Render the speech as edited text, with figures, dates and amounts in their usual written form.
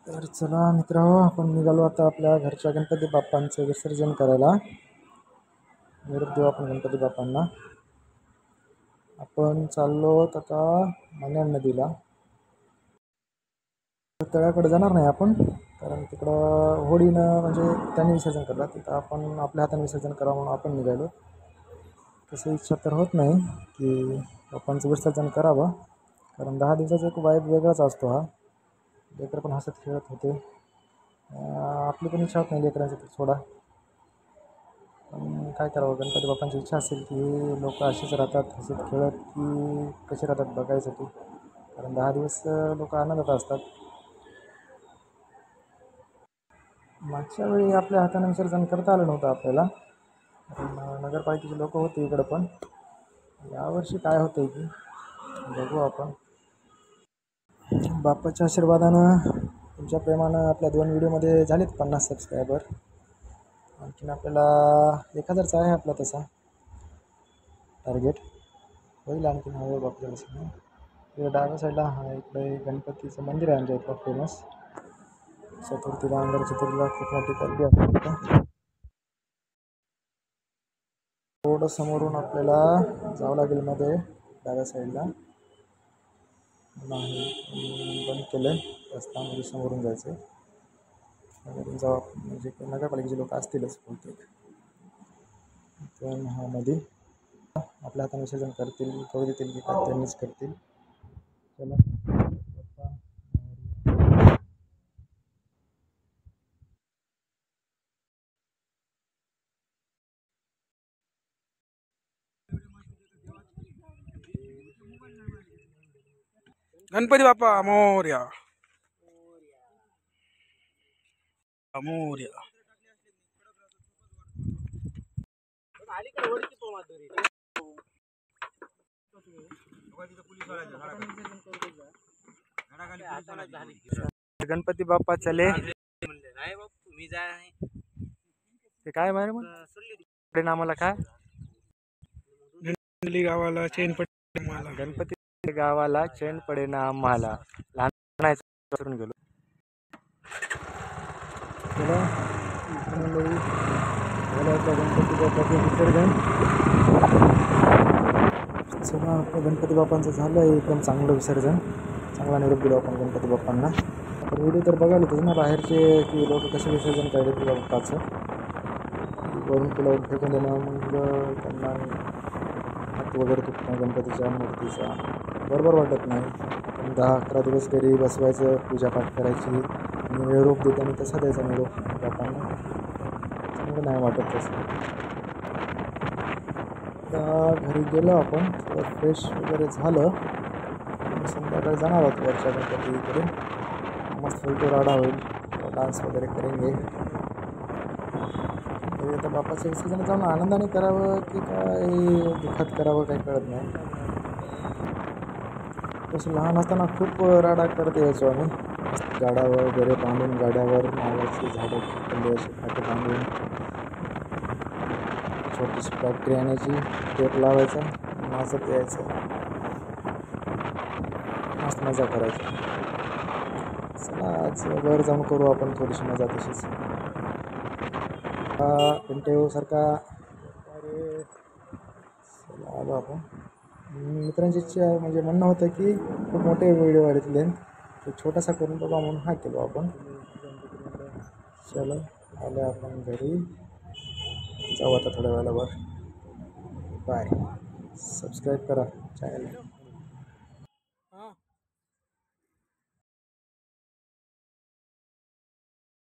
तर चला मित्रांनो, आपण निघालो आता आपल्या घरच्या गणपती बाप्पांचं विसर्जन करायला. निरोप देऊ आपण गणपती बाप्पांना. आपण चाललो आता मण्यान नदीला. तळ्याकडे जाणार नाही आपण, कारण तिकडं होडीनं म्हणजे त्यांनी विसर्जन करतात. तिथं आपण आपल्या हाताने विसर्जन करावं म्हणून आपण निघालो. तसं इच्छा तर होत नाही की बाप्पांचं विसर्जन करावं, कारण 10 दिवसाचा एक वाईब वेगळाच असतो हा. लेकरं पण हसत खेळत होते. आपली पण इच्छा होत नाही लेकरांचं तर सोडा, पण काय करावं, गणपती बाप्पांची इच्छा असेल की लोक असेच राहतात हसत खेळत की कसे राहतात बघायसाठी. कारण 10 दिवस लोक आनंदात असतात. मागच्या वेळी आपल्या हाताने विसर्जन करता आलं नव्हतं आपल्याला, कारण नगरपालिकेचे लोक होते इकडं. पण यावर्षी काय होतं की बघू आपण. बाप्पाच्या आशीर्वादानं, तुमच्या प्रेमानं आपल्या 2 व्हिडिओमध्ये झालेत 50 सबस्क्रायबर. आणखीन आपल्याला 1000चा आहे आपला तसा टार्गेट. होईल आणखीन हळूहळू आपल्याला सगळं. इकडे डाव्या साईडला इकडे गणपतीचं मंदिर आहे आमच्या इथलं फेमस. चतुर्थीला अंगार चतुर्थीला खूप मोठी गर्दी असते. थोडं समोरून आपल्याला जावं लागेल मध्ये डाव्या साईडला. नाही बंद केलं आहे रस्ता, म्हणजे समोरून जायचं आहे. समोरून जावं म्हणजे नगरपालिकेचे लोक असतीलच बहुतेक. पण हा मध्ये आपल्या हाताने विसर्जन करतील, करू देतील की काय त्यांनीच करतील. चला गणपती बाप्पा मोरया मोरया. गणपती बाप्पा चले. ते काय मारे मग आम्हाला काय गावाला चैन पडली मला. गणपती गावाला चैन पडे ना आम्हाला. लहान गेलो. गणपती बाप्पाचं विसर्जन. चला आपलं गणपती बाप्पांचं झालं आहे एकदम चांगलं विसर्जन. चांगला निरोप दिला आपण गणपती बाप्पांना. आपण व्हिडिओ तर बघायला होते ना बाहेरचे की लोक कसं विसर्जन काढले तुला बाप्पाचं. वरून पुलावर फेकून देणं, मग त्यांना हात वगैरे तुटणं गणपतीच्या मूर्तीचा बरोबर वाटत नाही. पण 10-11 दिवस घरी बसवायचं, पूजापाठ करायची, निरोप देताना तसा द्यायचा निरोप बाप्पांना. चांगलं नाही वाटत तसं. घरी गेलो आपण, थोडं फ्रेश वगैरे झालं. संध्याकाळी जाणार आहोत वरच्या गणपतीकडे. मस्त फोटो राडा होईल, डान्स वगैरे करेंगे. आता बाप्पाचं विसर्जन जाऊन आनंदाने करावं की काय दुःखात करावं काही कळत नाही. तसं लहान असताना खूप राडा करत यायचो आम्ही. मस्त गाड्यावर वगैरे बांधून, गाड्यावर नारळाची झाडं फुटलेले असे फाटे बांधून, छोटीशी फॅक्टरी आणायची, टेप लावायचा, नाचत यायचं, मस्त मजा करायची. चला आज वर जाऊन करू आपण थोडीशी मजा तशीच. पिंटेव सारखा आलो आपण. मित्रांची इच्छा म्हणजे म्हणणं होतं की खूप मोठे व्हिडिओ वाढतले, तो छोटासा करून बघा म्हणून हा केलो आपण. चलो आले आपण घरी, जाऊ आता थोड्या वेळावर. बाय. सबस्क्राईब करा चॅनल.